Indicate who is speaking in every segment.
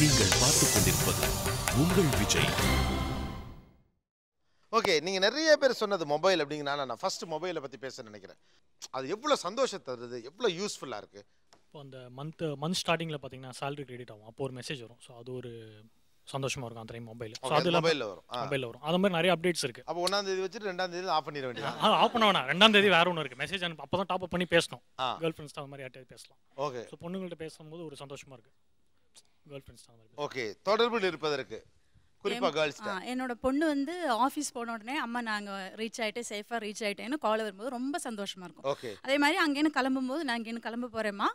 Speaker 1: நீங்கள் பார்த்துக் கொண்டிருப்பது உங்கள் விஜய்.
Speaker 2: ஓகே, நீங்க நிறைய பேர் சொன்னது மொபைல் அப்படிங்கனால நான் ஃபர்ஸ்ட் மொபைலை பத்தி பேச நினைக்கிறேன். அது எவ்வளவு சந்தோஷத்தை தருது, எவ்வளவு யூஸ்ஃபுல்லா இருக்கு.
Speaker 3: இப்போ அந்த மந்த் ஸ்டார்டிங்கில் பார்த்தீங்கன்னா சேலரி கிரெடிட் ஆகும், அப்போ ஒரு மெசேஜ் வரும். ஸோ அது ஒரு சந்தோஷமா இருக்கும் அந்த டைம் மொபைல். ஸோ அது
Speaker 2: மொபைலில் வரும்.
Speaker 3: மொபைலில் வரும். அது மாதிரி நிறைய அப்டேட்ஸ் இருக்கு.
Speaker 2: அப்போ 1ஆம் தேதி வச்சுட்டு 2ஆம் தேதி ஆஃப் பண்ணிட வேண்டியது.
Speaker 3: ஆஃப் பண்ண வேணாம், 2ஆம் தேதி வேற ஒன்று இருக்கு. மெசேஜ் அனுப்பி அப்போ தான் டாப் அப் பண்ணி பேசணும். கேர்ள் ஃப்ரெண்ட்ஸ் அந்த மாதிரி யார்ட்டையாவது பேசலாம்.
Speaker 2: ஓகே.
Speaker 3: ஸோ பொண்ணுங்கள்ட்ட பேசும்போது ஒரு சந்தோஷமா இருக்கு. கேர்ள் ஃப்ரெண்ட்ஸ் அந்த மாதிரி.
Speaker 2: ஓகே, தொடர்பில் இருப்பதற்கு குறிப்பா கேர்ள்ஸ்
Speaker 4: என்னோட பொண்ணு வந்து ஆஃபீஸ் போன உடனே அம்மா நாங்கள் ரீச் ஆகிட்டு சேஃபாக ரீச் ஆகிட்டேன்னு கால் வரும்போது ரொம்ப சந்தோஷமா இருக்கும்.
Speaker 2: ஓகே.
Speaker 4: அதே மாதிரி அங்கேருந்து கிளம்பும்போது நான் இங்கேருந்து கிளம்ப போகிறேம்மா,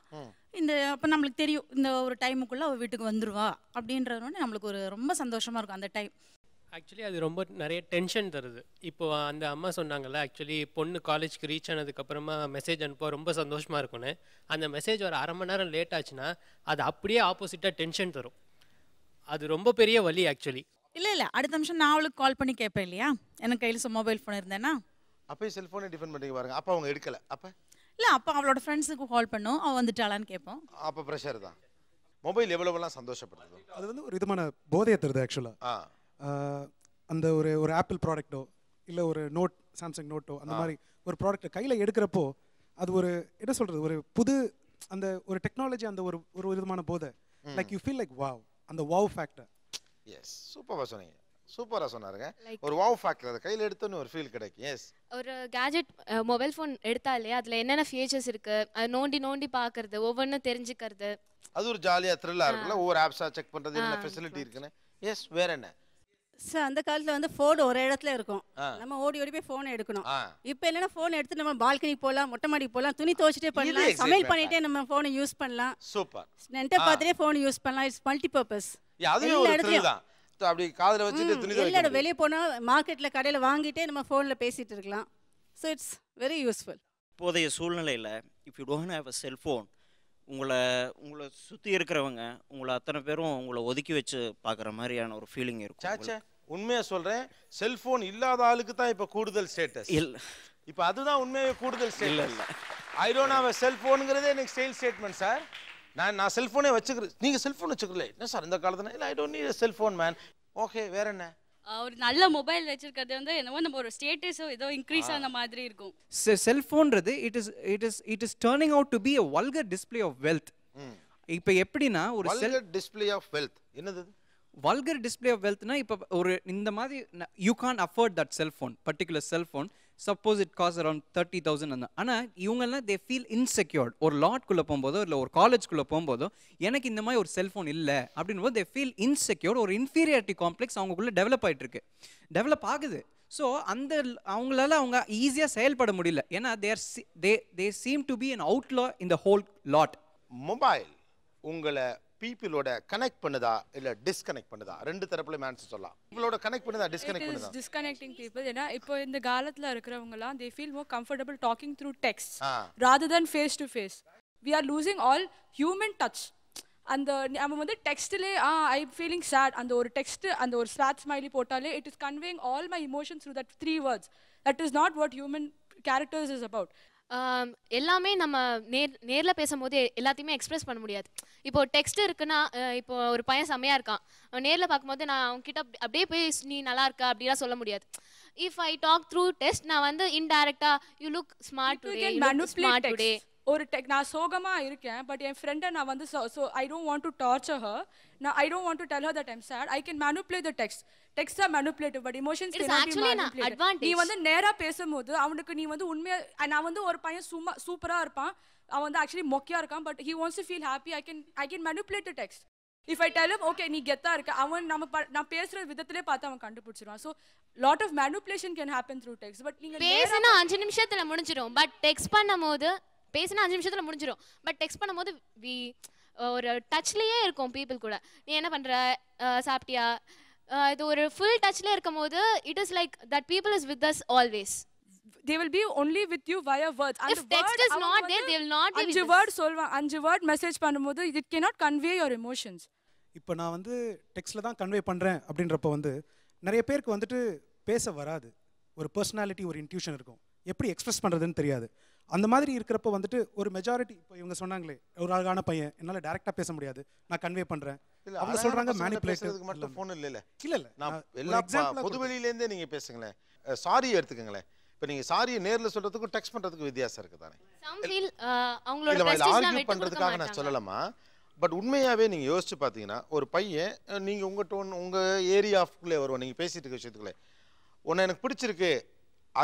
Speaker 4: இந்த அப்போ நம்மளுக்கு தெரியும் இந்த ஒரு டைமுக்குள்ளே அவள் வீட்டுக்கு வந்துடுவா அப்படின்றதுனோட நம்மளுக்கு ஒரு ரொம்ப சந்தோஷமா இருக்கும் அந்த டைம்.
Speaker 5: ஆக்சுவலி அது ரொம்ப நிறைய டென்ஷன் தருது. இப்போது அந்த அம்மா சொன்னாங்கல்ல, ஆக்சுவலி பொண்ணு காலேஜ்க்கு ரீச் ஆனதுக்கப்புறமா மெசேஜ் அனுப்ப ரொம்ப சந்தோஷமாக இருக்கும்னு. அந்த மெசேஜ் ஒரு அரை மணி நேரம் லேட் ஆச்சுன்னா அது அப்படியே ஆப்போசிட்டாக டென்ஷன் தரும். அது ரொம்ப பெரிய வலி ஆக்சுவலி.
Speaker 4: இல்லை அடுத்த நிமிஷம் நான் அவளுக்கு கால் பண்ணி கேட்பேன் இல்லையா, எனக்கு கையில் மொபைல் ஃபோன் இருந்தேன்னா.
Speaker 2: அப்போ செல்ஃபோனை டிஃபெண்ட் பண்ணி பாருங்க. அப்போ அவங்க எடுக்கலை, அப்போ
Speaker 4: இல்லை அப்போ அவளோட ஃப்ரெண்ட்ஸுக்கு கால் பண்ணும், அவள் வந்துட்டாளான்னு கேட்போம்.
Speaker 2: அப்போ ப்ரெஷர் தான். மொபைல் எவ்வளவெல்லாம் சந்தோஷப்படுது.
Speaker 6: அது வந்து ஒரு விதமான போதையை தருது ஆக்சுவலாக. அந்த ஒரு ஆப்பிள் ப்ராடக்ட்டோ இல்லை ஒரு நோட், சாம்சங் நோட்டோ அந்த மாதிரி ஒரு ப்ராடக்ட்டை கையில் எடுக்கிறப்போ அது ஒரு என்ன சொல்கிறது, ஒரு புது அந்த ஒரு டெக்னாலஜி, அந்த ஒரு விதமான போதை. Like you feel like wow, அந்த வாவ் ஃபேக்டர்.
Speaker 2: எஸ், சூப்பராக சொன்னீங்க, சூப்பராக சொன்னாருங்க. ஒரு வாவ் ஃபேக்டர், அதை கையில் எடுத்தோன்னு ஒரு ஃபீல் கிடைக்கும். எஸ்,
Speaker 7: ஒரு கேஜெட் மொபைல் ஃபோன் எடுத்தாலே அதில் என்னென்ன ஃபீச்சர்ஸ் இருக்குது, அது நோண்டி நோண்டி பார்க்கறது, ஒவ்வொன்றும் தெரிஞ்சுக்கிறது,
Speaker 2: அது ஒரு ஜாலியாக த்ரில்லாக இருக்குல்ல. ஒவ்வொரு ஆப்ஸாக செக் பண்ணுறது, என்ன ஃபெசிலிட்டி இருக்குன்னு. எஸ், வேற என்ன
Speaker 8: சார்? அந்த காலத்தில் வந்து ஃபோன் ஒரு இடத்துல இருக்கும், நம்ம ஓடி ஓடி போய் ஃபோனை எடுக்கணும். இப்போ என்னன்னா ஃபோன் எடுத்து நம்ம பால்கனி போகலாம், மொட்டை மாடி போகலாம், துணி துவச்சிட்டே பண்ணலாம், சமையல் பண்ணிட்டே நம்ம ஃபோனை யூஸ் பண்ணலாம்.
Speaker 2: சூப்பர்.
Speaker 8: நெட்டை பார்த்துட்டே ஃபோன் யூஸ் பண்ணலாம். It's multi purpose.
Speaker 2: அதுவே ஒரு த்ரில் தான். அப்படி காதுல வச்சிட்டு துணி துவைக்க
Speaker 8: எல்லாரும் வெளியே போனால் மார்க்கெட்டில் கடையில் வாங்கிட்டே நம்ம ஃபோனில் பேசிகிட்டு இருக்கலாம். So it's very useful.
Speaker 9: இப்போதைய சூழ்நிலையில் if you don't have a cellphone, உங்களை சுற்றி இருக்கிறவங்க உங்களை அத்தனை பேரும் உங்களை ஒதுக்கி வச்சு பார்க்குற மாதிரியான ஒரு ஃபீலிங் இருக்கும்.
Speaker 2: சாச்சா, உண்மையாக சொல்கிறேன், செல்ஃபோன் இல்லாத ஆளுக்கு தான் இப்போ கூடுதல் ஸ்டேட்டஸ்.
Speaker 9: இல்லை,
Speaker 2: இப்போ அதுதான் உண்மையாக கூடுதல் ஸ்டேட்டஸ். இல்லை, ஐ டோன்ட் ஹேவ் அ செல்ஃபோனுங்கிறதே எனக்கு ஸ்டைல் ஸ்டேட்மெண்ட் சார். நான் செல்ஃபோனே வச்சுக்கிறேன், நீங்கள் செல்ஃபோன் வச்சுக்கல என்ன சார் இந்த காலத்தில்? இல்லை, I don't need a cellphone man. Okay, வேற என்ன?
Speaker 10: ஒரு நல்ல மொபைல் வச்சிருக்கிறது வந்து என்னவோ நம்ம ஒரு ஸ்டேட்டஸோ ஏதோ இன்க்ரீஸ் ஆன மாதிரி இருக்கும்.
Speaker 11: செல்ஃபோன்றது it is turning out to be a vulgar display of wealth. இப்போ எப்படின்னா ஒரு
Speaker 2: vulgar display of wealth என்னது?
Speaker 11: vulgar display of wealth னா இப்போ ஒரு இந்த மாதிரி you can't afford that cell phone, particular cell phone. Suppose it costs around 30,000. ஆனால் இவங்கெல்லாம் they feel insecure. ஒரு லாட்குள்ளே போகும்போதோ இல்லை ஒரு காலேஜ்குள்ளே போகும்போதோ எனக்கு இந்த மாதிரி ஒரு செல்ஃபோன் இல்லை அப்படின் போது they feel insecure. ஒரு இன்ஃபீரியாரிட்டி காம்ப்ளெக்ஸ் அவங்களுக்குள்ளே டெவலப் டெவலப் ஆகுது. ஸோ அந்த அவங்களால அவங்க ஈஸியாக செயல்பட முடியல. ஏன்னா they seem to be an outlaw in the whole lot.
Speaker 2: Mobile உங்களை பீப்பிளோட கனெக்ட் பண்ணுதா இல்ல டிஸ்கனெக்ட் பண்ணுதா? ரெண்டு தரப்புல ஆன்சர் சொல்லலாம். பீப்பிளோட கனெக்ட் பண்ணுதா டிஸ்கனெக்ட் பண்ணுதா?
Speaker 10: Disconnecting people. ஏன்னா இப்போ இந்த காலத்துல இருக்கிறவங்கலாம் they feel more comfortable talking through text rather than face to face. We are losing all human touch. அந்த நம்ம வந்து டெக்ஸ்ட்லே ஐ ஃபீலிங் சேட் அந்த ஒரு டெக்ஸ்ட் அந்த ஒரு ஸ்லாட் ஸ்மைலி போட்டாலே it is conveying all my emotions through that 3 words. That is not what human characters is about.
Speaker 7: எல்லாமே நம்ம நேரில் பேசும்போது எல்லாத்தையுமே எக்ஸ்பிரஸ் பண்ண முடியாது. இப்போ டெக்ஸ்ட் இருக்குன்னா, இப்போ ஒரு பையன் செம்மையாக இருக்கான், நேரில் பார்க்கும்போது நான் அவங்ககிட்ட அப்படியே போய் நீ நல்லா இருக்கா அப்படிலாம் சொல்ல முடியாது. If I talk through text நான் வந்து இன்டைரக்டாக யூ லுக் ஸ்மார்ட் டுடே
Speaker 10: ஒரு நான் சோகமா இருக்கேன், பட் என் ஃப்ரெண்டை நான் வந்து so I don't want to torture her, நான் I don't want to tell her that I'm sad, I can manipulate the text. Text are manipulative, but emotions நீ வந்து நேரா பேசும்போது அவனுக்கு நீ வந்து உண்மையா, நான் வந்து ஒரு பையன் சூப்பரா இருப்பான், அவன் வந்து ஆக்சுவலி மொக்கையா இருக்கான், but he wants to feel happy, I can manipulate the text. If I tell him okay நீ கெத்தா இருக்க, அவன் நான் பேசுற விதத்திலே பார்த்து அவன் கண்டுபிடிச்சிருவான். So lot of manipulation can happen through text. But நீங்க
Speaker 7: பேசினா 5 நிமிஷத்துல முடிஞ்சிடும், பட் டெக்ஸ்ட் பண்ணும்போது பேசினா 5 நிமிஷத்துல முடிஞ்சிடும், பட் டெக்ஸ்ட் பண்ணும்போது ஒரு டச்லயே இருக்கும் பீப்புள் கூட. நீ என்ன பண்ற, சாப்பிட்டியா, இது ஒரு ஃபுல் டச்ல இருக்கும்போது it is like that people is with us always.
Speaker 10: They will be only with you via words.
Speaker 7: If text is not there, they will not be with us.
Speaker 10: 5 word சொல்வான், 5 word message பண்ணும்போது it cannot convey your emotions.
Speaker 6: இப்போ நான் வந்து டெக்ஸ்ட்டில் தான் convey பண்ணுறேன் அப்படின்றப்ப வந்து நிறைய பேருக்கு வந்துட்டு பேச வராது, ஒரு பர்சனாலிட்டி ஒரு இன்ட்யூஷன் இருக்கும், எப்படி எக்ஸ்பிரஸ் பண்ணுறதுன்னு தெரியாது. அந்த மாதிரி இருக்கிறப்ப வந்துட்டு ஒரு மெஜாரிட்டி, இப்போ இவங்க சொன்னாங்களே ஒரு அழகான பையன் என்னால் டேரெக்டாக பேச முடியாது, நான் கன்வே பண்ணுறேன், அவங்க சொல்றாங்க
Speaker 2: மேனிபுலேட்டிவ் மட்டும் ஃபோன் இல்ல
Speaker 6: இல்ல
Speaker 2: நான் எல்லா பொதுவெளியில இருந்தே நீங்க பேசுங்களேன். சாரி எடுத்துக்கங்களேன். இப்போ நீங்க சாரியை நேர்ல சொல்றதுக்கும் டெக்ஸ்ட் பண்றதுக்கும் வித்தியாசம் இருக்கு தானே?
Speaker 7: சம் ஃபீல் அவங்களோட பிரஸ்டீஜ்னா
Speaker 2: விட்டு பண்றதுக்காக நான் சொல்லலாமா? பட் உண்மையாவே நீங்க யோசிச்சு பாத்தீங்கன்னா ஒரு பையன் நீங்க உங்க டோன் உங்க ஏரியா ஆஃப்குள்ளே வருவோம் நீங்க பேசிட்டு இருக்க விஷயத்துக்குள்ளே உன்னை எனக்கு பிடிச்சிருக்கு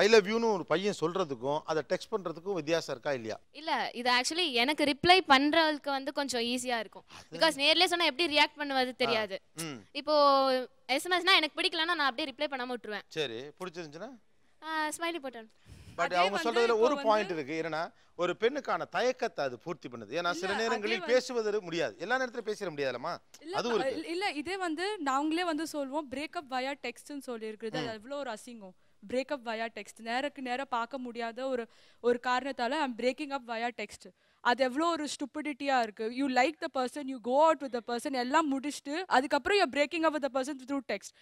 Speaker 2: ஐ லவ் யூன்னு ஒரு பையன் சொல்றதுக்கும் அதை டெக்ஸ்ட் பண்றதுக்கும் வித்தியாசம் இருக்கா இல்லையா?
Speaker 7: இல்ல இது ஆக்சுவலி எனக்கு ரிப்ளை பண்றதுக்கு வந்து கொஞ்சம் ஈஸியா இருக்கும். பிகாஸ் நேர்லயே சொன்னா எப்படி ரியாக்ட் பண்ணுவது தெரியாது. இப்போ எஸ்எம்எஸ்னா எனக்கு பிடிக்கலன்னா நான் அப்படியே ரிப்ளை பண்ணாம விட்டுருவேன்.
Speaker 2: சரி பிடிச்சிருந்துச்சுன்னா
Speaker 7: ஸ்மைலி போட்டேன்.
Speaker 2: பட் அவங்க சொல்றதுல ஒரு பாயிண்ட் இருக்கு. ஏன்னா ஒரு பெண்ணுக்கான தயக்கத்தை அது பூர்த்தி பண்ணுது. ஏன்னா சில நேரங்களில் பேசுவது முடியாது, எல்லா நேரத்திலும் பேச முடியாதுலமா. அது
Speaker 10: இல்ல இதே வந்து நாங்களே வந்து சொல்வோம் பிரேக்கப் வயா டெக்ஸ்ட்னு சொல்லி இருக்குது. அது எவ்வளவு ஒரு அசிங்கம். பிரேக்கப் வயா டெக்ஸ்ட் நேருக்கு நேரம் பார்க்க முடியாத ஒரு காரணத்தால I'm breaking up via text. அது எவ்வளோ ஒரு ஸ்டூபிடிட்டியா இருக்கு. You like the person, you go out with the person, எல்லாம் முடிச்சுட்டு அதுக்கப்புறம் you breaking up with the person through text.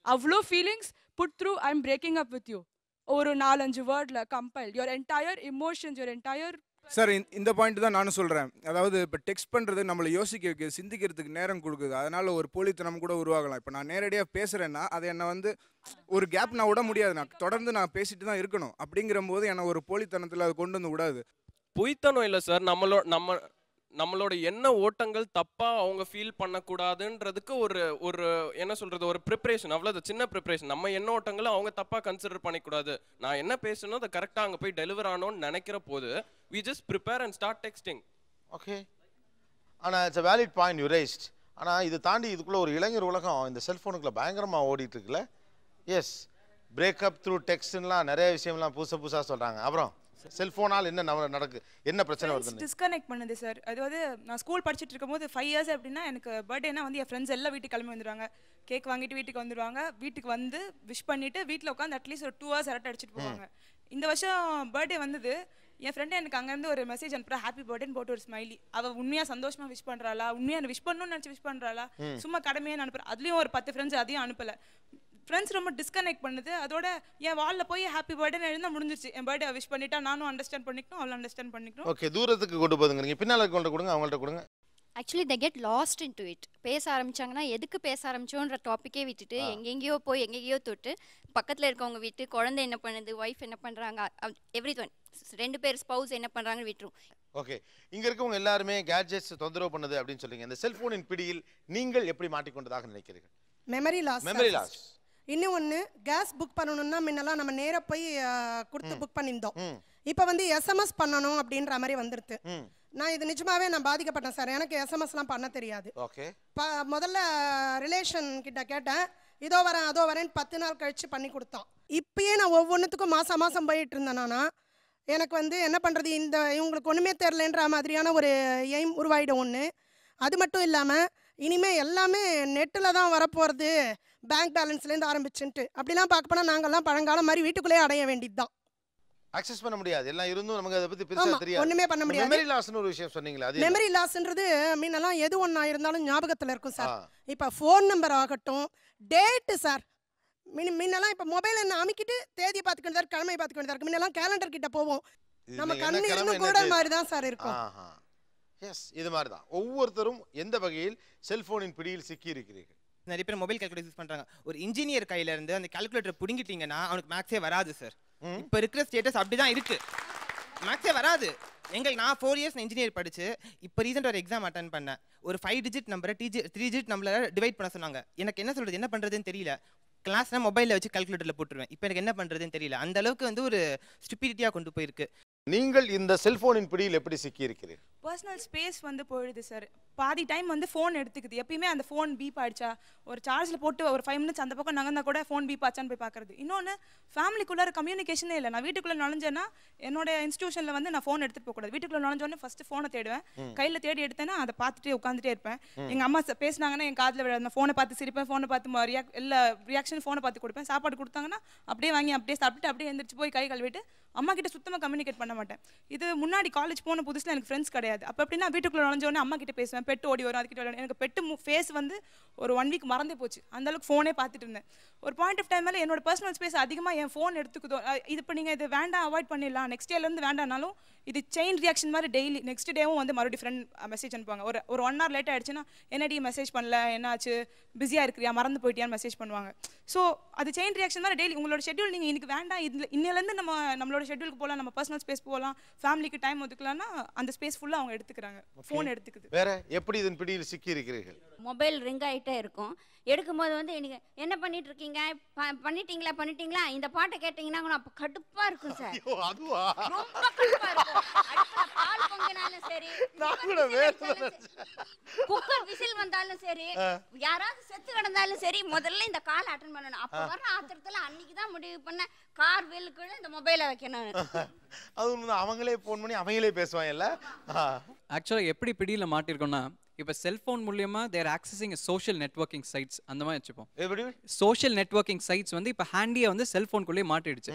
Speaker 10: அவ்வளோ feelings put through I am breaking up with you. ஒரு 4-5 வேர்ட்ல compile your entire emotions, your entire.
Speaker 12: Sir இந்த point தான் நானும் சொல்கிறேன். அதாவது இப்போ டெக்ஸ்ட் பண்ணுறது நம்மளை யோசிக்க வைக்குது, சிந்திக்கிறதுக்கு நேரம் கொடுக்குது. அதனால் ஒரு போலித்தனம் கூட உருவாகலாம். இப்போ நான் நேரடியாக பேசுகிறேன்னா அதை என்னை வந்து ஒரு கேப் நான் விட முடியாது, நான் தொடர்ந்து நான் பேசிட்டு தான் இருக்கணும். அப்படிங்கிற போது என்னை ஒரு போலித்தனத்தில் அதை கொண்டு வந்து விடாது.
Speaker 13: பொய்த்தனம் இல்லை சார், நம்மளோட எண்ண ஓட்டங்கள் தப்பா அவங்க ஃபீல் பண்ணக்கூடாதுன்றதுக்கு ஒரு என்ன சொல்றது ஒரு ப்ரிப்பரேஷன், அவ்வளவு சின்ன ப்ரிப்பரேஷன். நம்ம எண்ண ஓட்டங்களை அவங்க தப்பா கன்சிடர் பண்ணிக்கூடாது. நான் என்ன பேசணும் அதை கரெக்டாக அங்கே போய் டெலிவர் ஆனோன்னு நினைக்கிற போது we just prepare and start texting.
Speaker 2: Okay, ஆனால் it's a valid point you raised. ஆனால் இது தாண்டி இதுக்குள்ள ஒரு இளைஞர் உலகம் இந்த செல்ஃபோனுக்குள்ள பயங்கரமாக ஓடிட்டு இருக்குல்ல. எஸ், பிரேக்கப் த்ரூ டெக்ஸ்ட்லாம் நிறைய விஷயம்லாம் புதுசாக சொல்கிறாங்க. அப்புறம் செல்ஃபோனால் என்ன நடக்கு, என்ன பிரச்சனை வருது?
Speaker 14: டிஸ்கனெக்ட் பண்ணுது சார். அதாவது நான் ஸ்கூல் படிச்சுட்டு இருக்கும்போது 5 இயர்ஸ் அப்படின்னா எனக்கு பர்த்டேனா வந்து என் ஃப்ரெண்ட்ஸ் எல்லாம் வீட்டுக்கு கிளம்பி வந்துடுவாங்க. கேக் வாங்கிட்டு வீட்டுக்கு வந்துடுவாங்க. வீட்டுக்கு வந்து விஷ் பண்ணிட்டு வீட்டில் உட்காந்து அட்லீஸ்ட் ஒரு 2 hours அரட்டை அடிச்சுட்டு போவாங்க. இந்த வருஷம் பர்த்டே வந்தது, என் ஃப்ரெண்டு எனக்கு அங்கேருந்து ஒரு மெசேஜ் அனுப்புறா, ஹாப்பி பர்த்டேன்னு போட்டு ஒரு ஸ்மைலி. அவள் உண்மையாக சந்தோஷமா விஷ் பண்ணுறாளா, உண்மையாக விஷ் பண்ணணும்னு நினச்சி விஷ் பண்ணுறாளா, சும்மா கடமையாக அனுப்புறா. அதுலேயும் ஒரு 10 ஃப்ரெண்ட்ஸ் அதையும் அனுப்பலை. ஃப்ரெண்ட்ஸ் ரொம்ப டிஸ்கனெக்ட் பண்ணுது. அதோட என் வாலில் போய் ஹாப்பி பர்த்டே எழுந்தா முடிஞ்சிருச்சு. என் பர்த்டே விஷ் பண்ணிட்டா நானும் அண்டர்ஸ்டாண்ட் பண்ணிக்கணும், அவளும் அண்டர்ஸ்டாண்ட் பண்ணிக்கணும்.
Speaker 2: ஓகே, தூரத்துக்கு கொண்டு போதுங்க. நீங்கள் பின்னால் கொண்டு கொடுங்க, அவங்கள்ட்ட கொடுங்க.
Speaker 15: Actually they get lost into it. பேச ஆரம்பிச்சாங்கன்னா எதுக்கு பேச ஆரம்பிச்சோன்ற டாப்பிக்கே விட்டுட்டு எங்கெங்கேயோ போய் எங்கெங்கேயோ தொட்டு பக்கத்தில் இருக்கவங்க வீட்டு குழந்தை என்ன பண்ணுது, ஒய்ஃப் என்ன பண்ணுறாங்க, எவ்ரி ஒன் 2 பேர் ஸ்பவுஸ் என்ன பண்ணுறாங்கன்னு விட்டுரும்.
Speaker 2: ஓகே, இங்கே இருக்கவங்க எல்லாருமே கேட்ஜெட்ஸ் தொந்தரவு பண்ணுது அப்படின்னு சொல்றீங்க. இந்த செல்ஃபோனின் பிடியில் நீங்கள் எப்படி மாட்டிக்கொண்டதாக நினைக்கிறீர்கள்?
Speaker 16: Memory loss.
Speaker 2: Memory loss.
Speaker 16: இன்னும் ஒன்று, கேஸ் புக் பண்ணணும்னா முன்னெல்லாம் நம்ம நேராக போய் கொடுத்து புக் பண்ணியிருந்தோம். இப்போ வந்து எஸ்எம்எஸ் பண்ணணும் அப்படின்ற மாதிரி வந்துடுது. நான் இது நிஜமாவே நான் பாதிக்கப்பட்டேன் சார். எனக்கு எஸ்எம்எஸ்லாம் பண்ண தெரியாது.
Speaker 2: ஓகே,
Speaker 16: முதல்ல ரிலேஷன் கிட்ட கேட்டேன், இதோ வரேன் அதோ வரேன்னு 10 நாள் கழிச்சு பண்ணி கொடுத்தான். இப்பயே நான் ஒவ்வொன்றுத்துக்கும் மாதம் போயிட்டு இருந்தேன்னா எனக்கு வந்து என்ன பண்ணுறது, இந்த இவங்களுக்கு ஒன்றுமே தெரிலன்ற மாதிரியான ஒரு எய்ம் உருவாயிடும் ஒன்று. அது மட்டும் இல்லாமல் இனிமேல் எல்லாமே நெட்டில் தான் வரப்போகிறது, பேங்க் பேலன்ஸ்லேருந்து ஆரம்பிச்சுன்ட்டு அப்படிலாம் பார்க்க போனால் நாங்கள்லாம் பழங்காலம் மாதிரி வீட்டுக்குள்ளேயே அடைய வேண்டியது தான்.
Speaker 2: அக்சஸ் பண்ண முடியாது, எல்லாம் இருந்தும் நமக்கு அதை பற்றி பெருசாக தெரியாது,
Speaker 16: ஒன்றுமே பண்ண முடியாது.
Speaker 2: மெமரி லாஸ்னு ஒரு விஷயம் சொன்னீங்களா? அது
Speaker 16: மெமரி லாஸ்ன்றது மீனெல்லாம் எது ஒன்றா இருந்தாலும் ஞாபகத்தில் இருக்கும் சார். இப்போ ஃபோன் நம்பர் ஆகட்டும், டேட்டு சார். முன்னெல்லாம் இப்போ மொபைல் என்ன அமைக்கிட்டு தேதியை பார்த்துக்கிட்டு தான், கிழமை பார்த்துக்கிட்டு தான். முன்னெல்லாம் கேலண்டர் கிட்ட போவோம், நம்ம கண்ணு இன்னும் கூட மாதிரி தான் சார் இருக்கும்.
Speaker 2: எஸ், இது மாதிரி தான் ஒவ்வொருத்தரும் எந்த வகையில் செல்போனின் பிடியில் சிக்கி இருக்கிறீர்கள்.
Speaker 17: நிறைய பேர் மொபைல் கால்குலேட்டர் யூஸ் பண்ணுறாங்க. ஒரு இன்ஜினியர் கையில இருந்து அந்த கால்குலேட்டர் பிடுங்கிட்டீங்கன்னா அவனுக்கு மேக்ஸே வராது சார். இப்போ இருக்கிற ஸ்டேட்டஸ் அப்படி தான் இருக்கு, மேக்ஸே வராது. நான் 4 இயர்ஸ் இன்ஜினியர் படிச்சு இப்போ ரீசெண்ட் ஒரு எக்ஸாம் அட்டன் பண்ணேன். ஒரு 5 டிஜிட் நம்பரை 3 டிஜிட் நம்பரை டிவைட் பண்ண சொன்னாங்க. எனக்கு என்ன சொல்றது, என்ன பண்றதுன்னு தெரியல. கிளாஸ்னா மொபைலில் வச்சு கால்குலேட்டரில் போட்டுருவேன். இப்போ எனக்கு என்ன பண்ணுறதுன்னு தெரியல. அந்த அளவுக்கு வந்து ஒரு ஸ்டூபிடிட்டியாக கொண்டு போயிருக்கு.
Speaker 2: நீங்கள் இந்த செல்போனின் பிடியில் எப்படி சிக்கி இருக்கிறீர்கள்?
Speaker 14: பர்சனல் ஸ்பேஸ் வந்து போயிடுது சார். பாதி டைம் வந்து ஃபோன் எடுத்துக்குது. எப்பயுமே அந்த ஃபோன் பீப் ஆயிடுச்சா, ஒரு சார்ஜில் போட்டு ஒரு 5 மினிட்ஸ் அந்த பக்கம் நகர்ந்தா கூட ஃபோன் பீப் ஆச்சான்னு போய் பார்க்குறது. இன்னொன்று, ஃபேமிலிக்குள்ளார கம்யூனிகேஷனே இல்லை. நான் வீட்டுக்குள்ளே நுழைஞ்சேன்னா என்னோட இன்ஸ்டியூஷனில் வந்து நான் ஃபோன் எடுத்துகிட்டு போகக்கூடாது. வீட்டுக்குள்ளே நுழைஞ்சோடனே ஃபஸ்ட்டு ஃபோனை தேடுவேன். கையில் தேடி எடுத்தேன்னா அதை பார்த்துட்டு உட்காந்துட்டே இருப்பேன். எங்கள் அம்மா பேசினாங்கன்னா என் காதில் விழாது. ஃபோனை பார்த்து சிரிப்பேன், ஃபோனை பார்த்து எல்லா ரியாக்ஷன் ஃபோனை பார்த்து கொடுப்பேன். சாப்பாடு கொடுத்தாங்கன்னா அப்படியே வாங்கி அப்படியே சாப்பிட்டு அப்படியே எழுந்திரிச்சு போய் கை கழுவிட்டு அம்மா கிட்ட சுத்தமாக கம்யூனிகேட் பண்ண மாட்டேன். இது முன்னாடி காலேஜ் போன புதுசில் எனக்கு ஃப்ரெண்ட்ஸ் கிடையாது. அப்போ எப்படின்னா வீட்டுக்குள்ளே நுழைஞ்சோடனே அம்மா கிட்ட பேசுவேன், பெட்டு ஓடி வரும், அதுக்கிட்ட விளையாடும். எனக்கு பெட்டு ஃபேஸ் வந்து ஒரு 1 வீக் மறந்தே போச்சு. அந்தளவுக்கு ஃபோனே பார்த்துட்டு இருந்தேன். ஒரு பாயிண்ட் ஆஃப் டைம் மேலே என்னோட பர்சனல் ஸ்பேஸ் அதிகமாக என் ஃபோன் எடுத்துக்குதோ. இது இப்போ நீங்கள் இது வேண்டாம், அவாய்ட் பண்ணிடலாம், நெக்ஸ்ட் இயர்லேருந்து வேண்டாம்னாலும் இது செயின் ரியாக்ஷன் மாதிரி டெய்லி நெக்ஸ்ட் டேவும் வந்து மறுபடியும் ஃப்ரெண்ட் மெசேஜ் அனுப்புவாங்க. ஒரு 1 hour லேட் ஆயிடுச்சுன்னா என்னடி மெசேஜ் பண்ணல, என்னாச்சு, பிஸியாக இருக்கிறியா, மறந்து போயிட்டியான்னு மெசேஜ் பண்ணுவாங்க. ஸோ அது செயின் ரியாக்ஷன் மாதிரி டெய்லி உங்களோட ஷெட்யூல் நீங்கள் இன்னைக்கு வேண்டாம், இன்னிலேருந்து நம்மளோட ஷெட்யூலுக்கு போகலாம், நம்ம பர்சனல் ஸ்பேஸ் போகலாம், ஃபேமிலிக்கு டைம் ஒதுக்கலாம்னா அந்த ஸ்பேஸ் ஃபுல்லாக அவங்க எடுத்துக்கிறாங்க, ஃபோன் எடுத்துக்குது.
Speaker 2: வேற எப்படி இதன் பிடியில் சிக்கி இருக்கிறீர்கள்?
Speaker 18: மொபைல் ரிங் ஆகிட்டே இருக்கும். எடுக்கும்போது வந்து எனக்கு என்ன பண்ணிட்டு இருக்கீங்க, பண்ணிட்டீங்களா இந்த பாட்டை கேட்டிங்கன்னா அப்போ கடுப்பாக இருக்கும் சார்.
Speaker 2: அதுவா
Speaker 18: ரொம்ப கடுப்பாக இருக்கும். அடுப்புல பால் பொங்கினாலும் சரி, குக்கர் விசில் வந்தாலும் சரி, யாராவது செத்து கிடந்தாலும் சரி, முதல்ல இந்த கால் அட்டன் பண்ணணும். அப்போ வர ஆத்திரத்தில் அன்னைக்கு தான் முடிவு பண்ண கார் வீலுக்குள்ள இந்த மொபைலை வைக்கணும்.
Speaker 2: அது அவங்களே ஃபோன் பண்ணி அவங்களே பேசுவாங்கல்ல.
Speaker 11: ஆக்சுவலாக எப்படி பிடியில் மாட்டிருக்கோம்னா, இப்போ செல்ஃபோன் மூலியமாக தேர் ஆக்சஸிங் சோஷியல் நெட்வொர்க்கிங் சைட்ஸ் அந்த மாதிரி வச்சுப்போம். சோஷியல் நெட்வொர்க்கிங் சைட்ஸ் வந்து இப்போ ஹேண்டியாக வந்து செல்ஃபோனுக்குள்ளேயே மாட்டிடுச்சு.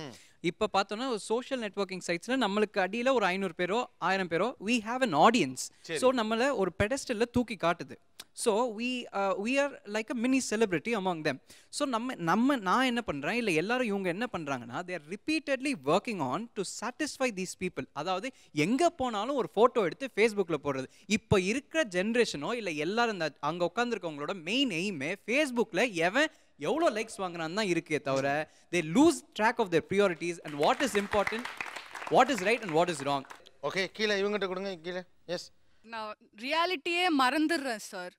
Speaker 11: இப்போ பார்த்தோன்னா ஒரு சோஷியல் நெட்வொர்க்கிங் சைட்ஸில் நம்மளுக்கு அடியில் ஒரு 500 பேரோ 1000 பேரோ we have an audience. So நம்மளை ஒரு பெடஸ்டலில் தூக்கி காட்டுது. So we are like a mini celebrity among them. So நான் என்ன பண்ணுறேன், இல்லை எல்லாரும் இவங்க என்ன பண்ணுறாங்கன்னா, they are repeatedly working on to satisfy these people. அதாவது எங்கே போனாலும் ஒரு ஃபோட்டோ எடுத்து ஃபேஸ்புக்கில் போடுறது. இப்போ இருக்கிற ஜென்ரேஷனோ இல்லை எல்லாரும் இந்த அங்கே உட்காந்துருக்கவங்களோட மெயின் எய்மே ஃபேஸ்புக்கில் எவ்வளோ லைக்ஸ் வாங்குறான்னு தான் இருக்கே தவிர they lose track of their priorities and what is important, what is right and what is wrong.
Speaker 2: Okay, கீழே இவங்ககிட்ட கொடுங்க. கீழே எஸ்,
Speaker 19: நான் ரியாலிட்டியே மறந்துடுறேன் sir.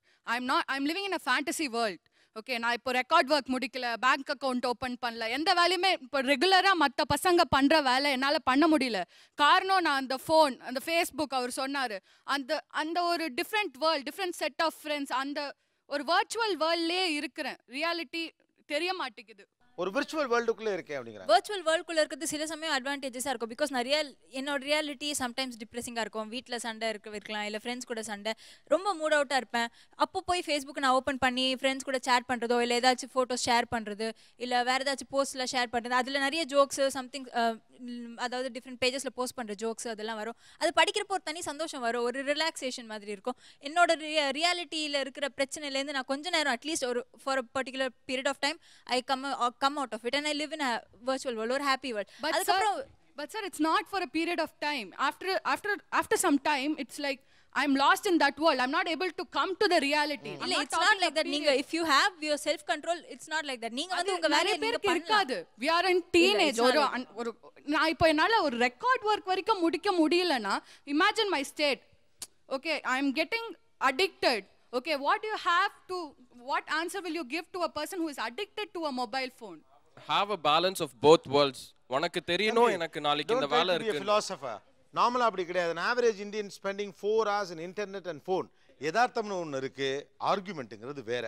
Speaker 19: I'm living in a fantasy world. Okay, நான் இப்போ ரெக்கார்ட் ஒர்க் முடிக்கல, பேங்க் அக்கௌண்ட் ஓப்பன் பண்ணல, எந்த வேலையுமே இப்போ ரெகுலராக மற்ற பசங்க பண்ணுற வேலை என்னால் பண்ண முடியல. காரணம் நான் அந்த ஃபோன், அந்த ஃபேஸ்புக், அவர் சொன்னார், அந்த ஒரு different world, different set of friends, அந்த ஒரு வர்ச்சுவல் வேர்ல்ட்லேயே இருக்கிறேன். ரியாலிட்டி தெரிய மாட்டேங்குது.
Speaker 2: ஒரு விர்ச்சுவல் வேர்ல்டுக்குள்ளே இருக்கேன் அப்படிங்கிறாங்க.
Speaker 20: விர்ச்சுவல் வேர்ல்டுக்குள்ளே இருக்கிறது சில சமயம் அட்வான்டேஜஸாக இருக்கும். பிகாஸ் என்னோட ரியாலிட்டி சம்டைம்ஸ் டிப்ரெசிங்காக இருக்கும். வீட்டில் சண்டை இருக்கலாம், இல்லை ஃப்ரெண்ட்ஸ் கூட சண்டை, ரொம்ப மூட் அவுட்டாக இருப்பேன். அப்போ போய் ஃபேஸ்புக் நான் ஓப்பன் பண்ணி ஃப்ரெண்ட்ஸ் கூட சேட் பண்ணுறதோ, இல்லை ஏதாச்சும் ஃபோட்டோஸ் ஷேர் பண்ணுறது, இல்லை வேறு ஏதாச்சும் போஸ்ட்டில் ஷேர் பண்ணுறது, அதில் நிறைய ஜோக்ஸு சம்திங், அதாவது டிஃப்ரெண்ட் பேஜஸில் போஸ்ட் பண்ணுற ஜோக்ஸ் அதெல்லாம் வரும். அது படிக்கிறப்போ ஒரு தனி சந்தோஷம் வரும், ஒரு ரிலாக்ஸேஷன் மாதிரி இருக்கும். என்னோட ரியாலிட்டியில் இருக்கிற பிரச்சனையிலேருந்து நான் கொஞ்ச நேரம் அட்லீஸ்ட் ஒரு for a particular period of time I come out of it and I live in a virtual world or happy world.
Speaker 19: But sir, it's not for a period of time. After some time, it's like I'm lost in that world. I'm not able to come to the reality.
Speaker 20: It's not like that. Neenga, if you have your self control, it's not like that. Neenga vandu unga
Speaker 19: வேலைய பேருக்கு இருக்காது. We are in teenage. ஒரு நான் இப்போ என்னால ஒரு record work வரைக்கும் முடிக்க முடியலனா, imagine my state. Okay, I am getting addicted. Okay, what answer will you give to a person who is addicted to a mobile phone?
Speaker 13: Have a balance of both worlds. உனக்கு தெரியணும் எனக்கு நாளைக்கு இந்த வேலை இருக்கு.
Speaker 2: philosopher நார்மலா அப்படி கிடையாது. an average Indian spending 4 hours in internet and phone. யதார்த்தம்னு ஒன்னு இருக்கு, ஆர்குமெண்ட்ங்கிறது வேற.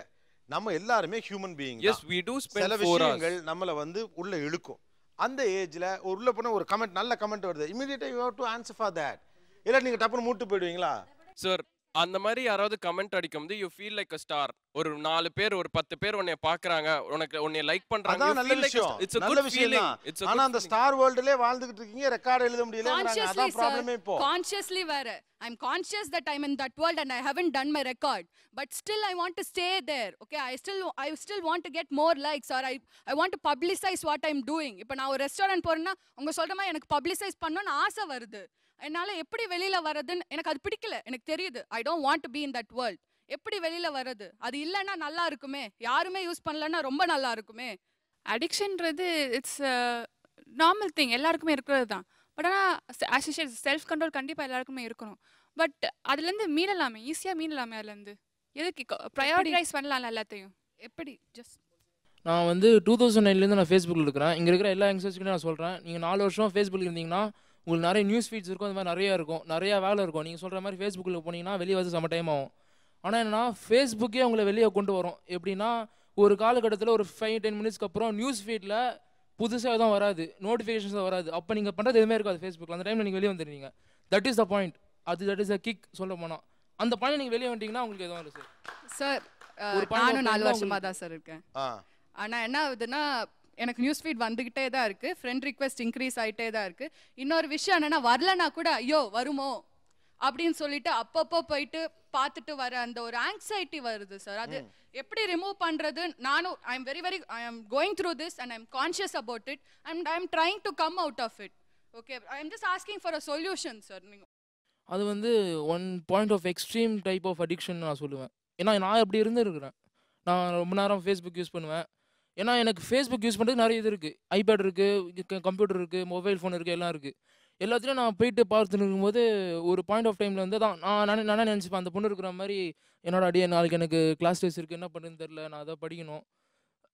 Speaker 2: நம்ம எல்லாரும் human being.
Speaker 13: Yes, we do spend 4 hours.
Speaker 2: சில விஷயங்கள் நம்மள வந்து உள்ள இழுக்கும். அந்த ஏஜ்ல உள்ள போன ஒரு கமெண்ட், நல்ல கமெண்ட் வருது, immediately you have to answer for that. இல்ல நீங்க டப்புன்னு மூட்டு போய்டுவீங்களா?
Speaker 13: சார், அந்த மாதிரி யாராவது கமெண்ட் அடிக்கும்போது you feel like a star. ஒரு 4 பேர் ஒரு 10 பேர் உன்னை பார்க்கறாங்க, உன்னை லைக் பண்றாங்க.
Speaker 2: அதான் நல்ல விஷயம்.
Speaker 13: It's a good feeling.
Speaker 2: ஆனா அந்த ஸ்டார் வேர்ல்ட்லயே வாழ்ந்துட்டு இருக்கீங்க, ரெக்கார்ட் எழுத முடியலங்கறாங்க. அதான் ப்ராப்ளமே இப்போ.
Speaker 19: Consciously வேற. I'm conscious that I'm in that world and I haven't done my record, but still I want to stay there. Okay, I still want to get more likes, or I want to publicize what I'm doing. இப்போ நான் ஒரு restaurant போறேன்னா உங்க சொல்ற மாதிரி எனக்கு publicise பண்ணனும்னு ஆசை வருது. என்னால எப்படி வெளியில வரதுன்னு எனக்கு அது பிடிக்கல. எனக்கு தெரியுது I don't want to be in that world. எப்படி வெளியில வரது? அது இல்லைன்னா நல்லா இருக்குமே, யாருமே யூஸ் பண்ணலன்னா ரொம்ப நல்லா இருக்குமே.
Speaker 10: அடிக்ஷன்றது இட்ஸ் நார்மல் திங், எல்லாருக்குமே இருக்கிறது தான். பட் ஆனால் செல்ஃப் கண்ட்ரோல் கண்டிப்பாக எல்லாருக்குமே இருக்கணும். பட் அதுலேருந்து மீளலாமே, ஈஸியாக மீளலாமே. அதுலேருந்து எதுக்கு ப்ரையாரிட்டைஸ் பண்ணலாம்ல எல்லாத்தையும்? எப்படி? ஜஸ்ட்
Speaker 21: நான் வந்து 2009லேருந்து நான் ஃபேஸ்புக்கில் இருக்கிறேன். இங்கே இருக்கிற எல்லா யங்ஸ்டர்ஸ்க்குமே நான் சொல்கிறேன், நீங்கள் 4 வருஷம் ஃபேஸ்புக்கில் இருந்தீங்கன்னா உங்களுக்கு நிறைய நியூஸ் ஃபீட்ஸ் இருக்கும், அந்த மாதிரி நிறையா இருக்கும், நிறையா வேலை இருக்கும். நீங்கள் சொல்கிற மாதிரி ஃபேஸ்புக்கில் போனீங்கன்னா வெளியே வந்து செம்ம டைம் ஆகும். ஆனால் என்னன்னா ஃபேஸ்புக்கே உங்களை வெளியே கொண்டு வரும். எப்படின்னா ஒரு காலகட்டத்தில் ஒரு 5-10 மினிட்ஸ்க்கு அப்புறம் நியூஸ் ஃபீட்டில் புதுசாக எதுவும் வராது, நோட்டிஃபிகேஷன்ஸ் வராது. அப்போ நீங்கள் பண்ணுறது எதுவுமே இருக்காது ஃபேஸ்புக்கில். அந்த டைமில் நீங்கள் வெளியே வந்துடுவீங்க. That is the point. That is the kick சொல்ல போனால். அந்த பாயிண்ட் நீங்கள் வெளியே வந்துட்டீங்கன்னா உங்களுக்கு எதுவும் இல்லை
Speaker 19: சார். நானும் 4 வருஷமாக தான் சார் இருக்கேன். ஆனால் என்ன ஆகுதுன்னா எனக்கு நியூஸ் ஃபீட் வந்துக்கிட்டே தான் இருக்குது, ஃப்ரெண்ட் ரிக்வெஸ்ட் இன்க்ரீஸ் ஆகிட்டே தான் இருக்குது. இன்னொரு விஷயம் என்னென்னா வரலன்னா கூட ஐயோ வருமோ அப்படின்னு சொல்லிட்டு அப்பப்போ போயிட்டு பார்த்துட்டு வர அந்த ஒரு ஆங்ஸைட்டி வருது சார். அது எப்படி ரிமூவ் பண்ணுறது? நானும் I am going through this and I am conscious about it and I am trying to come out of it. Okay I am just asking for a solution sir. நீங்க
Speaker 21: அது வந்து one point of extreme type of addiction நான் சொல்லுவேன். ஏன்னா நான் அப்படி இருந்துருக்கிறேன். நான் ரொம்ப நேரம் ஃபேஸ்புக் யூஸ் பண்ணுவேன். ஏன்னா எனக்கு ஃபேஸ்புக் யூஸ் பண்ணுறதுக்கு நிறைய இது இருக்குது. ஐபேட் இருக்குது, கம்ப்யூட்டர் இருக்குது, மொபைல் ஃபோன் இருக்குது, எல்லாம் இருக்குது. எல்லாத்துலேயும் நான் போயிட்டு பார்த்துட்டு இருக்கும்போது ஒரு பாயிண்ட் ஆஃப் டைமில் வந்து தான் நான் நினச்சிப்பேன் அந்த பொண்ணு இருக்கிற மாதிரி என்னோட அடியே நாளைக்கு எனக்கு கிளாஸ் டெஸ்ட் இருக்குது, என்ன பண்ணுறதுன்னு தெரில, நான் அதை படிக்கணும்.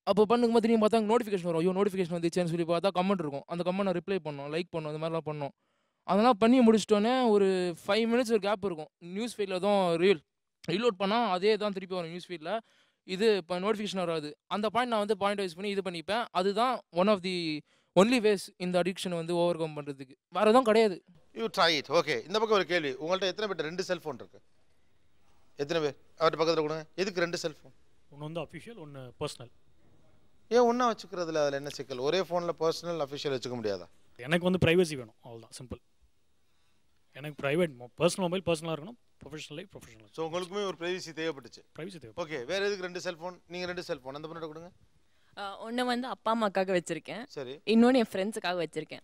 Speaker 21: அப்போ பண்ணும்போது நீங்கள் பார்த்தா நோட்டிஃபிகேஷன் வரும். ஐயோ நோட்டிஃபிகேஷன் வந்துச்சுன்னு சொல்லி பார்த்தா கமெண்ட் இருக்கும். அந்த கமெண்ட் நான் ரிப்ளை பண்ணோம், லைக் பண்ணோம், இந்த மாதிரிலாம் பண்ணோம். அதெல்லாம் பண்ணி முடிச்சிட்டோன்னே ஒரு 5 minutes ஒரு கேப் இருக்கும். நியூஸ் ஃபீல்டில் தான் ரீலோட் பண்ணால் அதே தான் திருப்பி வரும் நியூஸ் ஃபீல்டில். இது இப்போ நோட்டிஃபிகேஷன் வராது. அந்த பாயிண்ட் நான் வந்து பாயிண்ட் வைஸ் பண்ணி இது பண்ணிப்பேன். அதுதான் one of the only ways இந்த அடிக்ஷன் வந்து ஓவர் கம் பண்ணுறதுக்கு. வேறு எதுவும் கிடையாது.
Speaker 2: You try it. ஓகே, இந்த பக்கம் ஒரு கேள்வி. உங்கள்கிட்ட எத்தனை பேர் 2 செல்ஃபோன் இருக்கு? எத்தனை பேர் அவர்கிட்ட பக்கத்தில் கொடுங்க. எதுக்கு 2 செல்ஃபோன்?
Speaker 3: ஒன்று வந்து அஃபிஷியல், ஒன்று பர்சனல்.
Speaker 2: ஏன் ஒன்றா வச்சுக்கிறதுல அதில் என்ன சிக்கல்? ஒரே ஃபோனில் பர்சனல் அஃபிஷியல் வச்சுக்க முடியாதா?
Speaker 3: எனக்கு வந்து ப்ரைவசி வேணும், அவ்வளோதான், சிம்பிள். எனக்கு ப்ரைவேட் பர்சனல் மொபைல் பர்சனலாக இருக்கணும், ப்ரொஃபஷனல் லைஃப் ப்ரொஃபஷனல்.
Speaker 2: ஸோ உங்களுக்குமே ஒரு ப்ரைவசி தேவைப்பட்டுச்சு.
Speaker 3: ப்ரைவசி தேவை.
Speaker 2: ஓகே, வேறு எதுக்கு 2 செல்ஃபோன்? நீங்கள் 2 செல்ஃபோன் அந்த பண்ணிட்டு கொடுங்க.
Speaker 1: ஒன்று வந்து அப்பா அம்மாக்காக வச்சிருக்கேன்.
Speaker 2: சரி.
Speaker 1: இன்னொன்று என் ஃப்ரெண்ட்ஸுக்காக வச்சிருக்கேன்.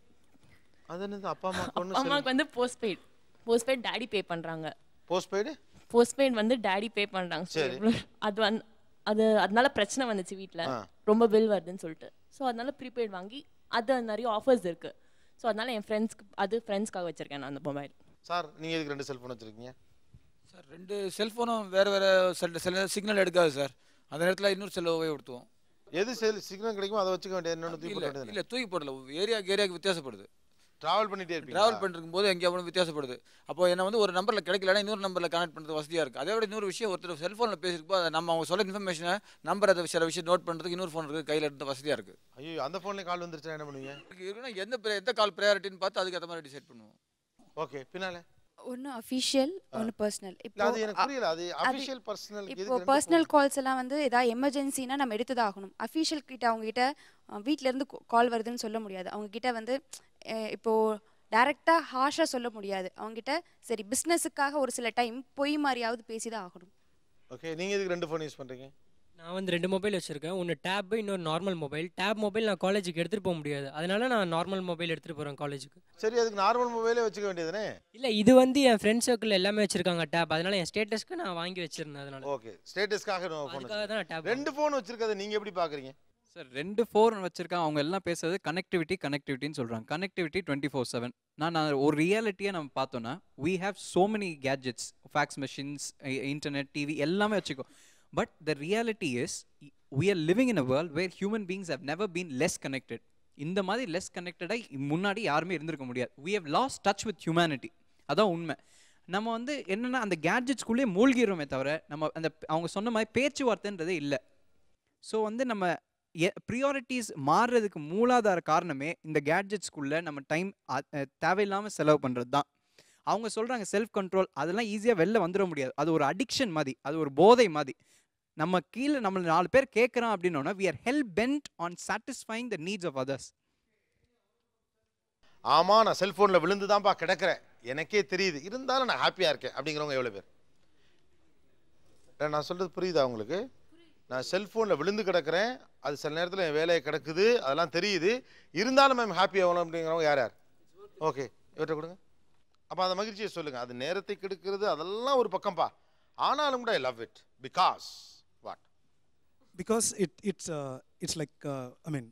Speaker 2: அது என்னது? அப்பா
Speaker 1: அம்மாவுக்கு வந்து போஸ்ட்பெய்ட் டேடி பே பண்ணுறாங்க.
Speaker 2: போஸ்ட்பெய்ட்
Speaker 1: வந்து டேடி பே பண்ணுறாங்க.
Speaker 2: சரி.
Speaker 1: அது அதனால பிரச்சனை வந்துச்சு வீட்டில், ரொம்ப பில் வருதுன்னு சொல்லிட்டு. ஸோ அதனால ப்ரீபெய்ட் வாங்கி அது நிறைய ஆஃபர்ஸ் இருக்குது. ஸோ அதனால என் ஃப்ரெண்ட்ஸ்க்காக வச்சிருக்கேன் நான் அந்த மொபைல்.
Speaker 2: சார் நீங்கள் எதுக்கு 2 செல்ஃபோன் வச்சுருக்கீங்க?
Speaker 22: சார் 2 செல்ஃபோனும் வேறு சில சிக்னல் எடுக்காது சார். அந்த நேரத்தில் இன்னொரு செல்லை உபயோகப்படுத்துவோம்.
Speaker 2: எது சிக்னல் கிடைக்குமோ அதை வச்சுக்க வேண்டியது. இன்னொன்று தூக்கி போட்டு
Speaker 22: இல்லை, தூக்கி போடல. ஏரியாவுக்கு வித்தியாசப்படுது.
Speaker 2: ட்ராவல் பண்ணிட்டே இருக்கு.
Speaker 22: ட்ராவல் பண்ணிருக்கும்போது எங்கேயாவது வித்தியாசப்படுது. அப்போ என்ன வந்து ஒரு நம்பரில் கிடைக்கலன்னா இன்னொரு நம்பரில் கனெக்ட் பண்ணுறது வசதியாக இருக்குது. அதே விட இன்னொரு விஷயம், ஒருத்தர் செல்ஃபோனில் பேசியிருப்போ அதை நம்ம அவங்க சொல்ல இன்ஃபர்மேஷனை நம்பர் அதை சில விஷயம் நோட் பண்ணுறதுக்கு இன்னொரு ஃபோன் இருக்குது, கையில் எடுத்து வசதியாக இருக்குது.
Speaker 2: ஐயோ, அந்த ஃபோன்லேயே கால் வந்துருச்சுன்னா என்ன பண்ணுவீங்க?
Speaker 22: இருக்குன்னா எந்த கால் ப்ரையாரிட்டின்னு பார்த்து அதுக்கு ஏற்ற மாதிரி டிசைட் பண்ணுவோம்.
Speaker 2: ஓகே, பின்னாலே
Speaker 23: ஒன்று அஃபிஷியல், ஒன்று பர்சனல்.
Speaker 2: இப்போ அது எனக்கு புரியல. அது அஃபிஷியல் பர்சனல்.
Speaker 23: இப்போ பர்சனல் கால்ஸ் எல்லாம் வந்து ஏதாவது எமர்ஜென்சினா நம்ம எடுத்து தான் ஆகணும். அஃபிஷியல் கிட்ட அவங்க கிட்ட வீட்டிலேருந்து கால் வருதுன்னு சொல்ல முடியாது. அவங்க கிட்ட வந்து இப்போது டைரெக்டாக ஹாஷாக சொல்ல முடியாது. அவங்ககிட்ட சரி பிஸ்னஸுக்காக ஒரு சில டைம் பொய் மாதிரியாவது பேசி தான் ஆகணும்.
Speaker 2: ஓகே, நீங்கள் எதுக்கு 2 ஃபோன் யூஸ் பண்ணுறீங்க?
Speaker 5: நான் வந்து 2 மொபைல் வச்சுருக்கேன். ஒன்று டேப், இன்னொரு நார்மல் மொபைல். டேப் மொபைல் நான் காலேஜுக்கு எடுத்துகிட்டு போக முடியாது, அதனால நான் நார்மல் மொபைல் எடுத்துகிட்டு போகிறேன் காலேஜுக்கு.
Speaker 2: சரி, அதுக்கு நார்மல் மொபைலே வச்சுக்க வேண்டியதுனே.
Speaker 5: இல்லை, இது வந்து என் ஃப்ரெண்ட் சர்க்கிள் எல்லாமே வச்சுருக்காங்க டேப், அதனால என் ஸ்டேட்டஸ்க்கு நான் வாங்கி வச்சிருந்தேன். அதனால
Speaker 2: ஓகே, ஸ்டேட்டஸ்க்காக
Speaker 5: தான் டேப்.
Speaker 2: 2 ஃபோன் வச்சுருக்கதை நீங்கள் எப்படி பார்க்குறீங்க?
Speaker 11: சார் 2 ஃபோன் வச்சுருக்காங்க. அவங்க எல்லாம் பேசுறது கனெக்டிவிட்டின்னு சொல்கிறாங்க. கனெக்டிவிட்டி 24/7. நான் ஒரு ரியாலிட்டியை நம்ம பார்த்தோன்னா we have so many gadgets, fax machines, internet, TV எல்லாமே வச்சுக்கோ. But the reality is we are living in a world where human beings have never been less connected. இந்த மாதிரி லெஸ் கனெக்டடாக முன்னாடி யாருமே இருந்திருக்க முடியாது. we have lost touch with humanity. அதான் உண்மை. நம்ம வந்து என்னென்னா அந்த கேட்ஜெட்ஸ்குள்ளேயே மூழ்கிடுறோமே தவிர நம்ம அந்த அவங்க சொன்ன மாதிரி பேச்சுவார்த்தைன்றதே இல்லை. ஸோ வந்து நம்ம ப்ரியாரிட்டிஸ் மாறுறதுக்கு மூலாதார காரணமே இந்த கேட்ஜெட்ஸ்குள்ளே நம்ம டைம் தேவையில்லாமல் செலவு பண்ணுறது தான். அவங்க சொல்கிறாங்க செல்ஃப் கண்ட்ரோல், அதெல்லாம் ஈஸியாக வெளில வந்துட முடியாது. அது ஒரு அடிக்ஷன் மாதிரி, அது ஒரு போதை மாதிரி. நம்ம கீழே நம்மளை 4 பேர் கேட்குறோம் அப்படின்னோன்னா we are hell bent on satisfying the needs of others.
Speaker 2: ஆமாம், நான் செல்ஃபோனில் விழுந்து தான்ப்பா கிடக்கிறேன், எனக்கே தெரியுது, இருந்தாலும் நான் ஹாப்பியாக இருக்கேன் அப்படிங்கிறவங்க எவ்வளோ பேர்? நான் சொல்கிறது புரியுதா உங்களுக்கு? நான் செல்ஃபோனில் விழுந்து கிடக்கிறேன், அது சில நேரத்தில் என் வேலையை கிடக்குது, அதெல்லாம் தெரியுது, இருந்தாலும் மேம் ஹாப்பி ஆகணும் அப்படிங்கிறவங்க யார் யார்? ஓகே, இவற்றை கொடுங்க. அப்போ அந்த மகிழ்ச்சியை சொல்லுங்கள். அது நேரத்தை கெடுக்கிறது, அதெல்லாம் ஒரு பக்கம்பா. ஆனாலும் கூட I love it because what?
Speaker 6: Because it's like I mean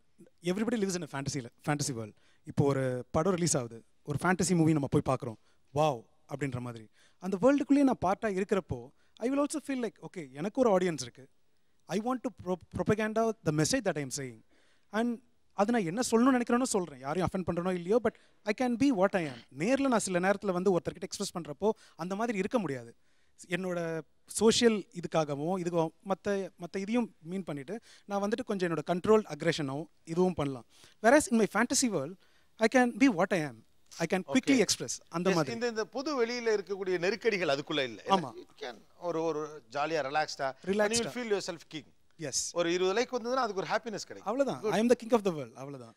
Speaker 6: everybody lives in a fantasy world. இப்போ ஒரு படம் ரிலீஸ் ஆகுது, ஒரு ஃபேண்டசி மூவி நம்ம போய் பார்க்குறோம், வாவ் அப்படின்ற மாதிரி. அந்த வேர்ல்டுக்குள்ளேயே நான் பார்ட்டாக இருக்கிறப்போ I will also feel like okay, எனக்கு ஒரு ஆடியன்ஸ் இருக்குது. I want to propaganda the message that I am saying. And அது நான் என்ன சொல்லணும்னு நினைக்கிறேனோ சொல்கிறேன், யாரையும் அஃபெண்ட் பண்ணுறனோ இல்லையோ, but I can be what I ஆம். நேரில் நான் சில நேரத்தில் வந்து ஒருத்தர்கிட்ட எக்ஸ்பிரஸ் பண்ணுறப்போ அந்த மாதிரி இருக்க முடியாது. என்னோட சோஷியல் இதுக்காகவும் மற்ற இதையும் மீன் பண்ணிவிட்டு நான் வந்துட்டு கொஞ்சம் என்னோட கண்ட்ரோல் அக்ரெஷனும் இதுவும் பண்ணலாம். Whereas in my fantasy world I can be what I ஆம். I can quickly express அந்த மாதிரி.
Speaker 2: இந்த பொது வெளியில இருக்கக்கூடிய நெருக்கடிகள் அதுக்குள்ள இல்ல.
Speaker 6: ஆமா,
Speaker 2: ஒரு ஜாலியா ரிலாக்ஸ்டா you will feel yourself king.
Speaker 6: Yes.
Speaker 2: ஒரு 20 லைக் வந்ததுனா அதுக்கு ஒரு ஹாப்பினஸ் கிடைக்கும்.
Speaker 6: அவ்வளவுதான். I am the king of the world. அவ்வளவுதான்.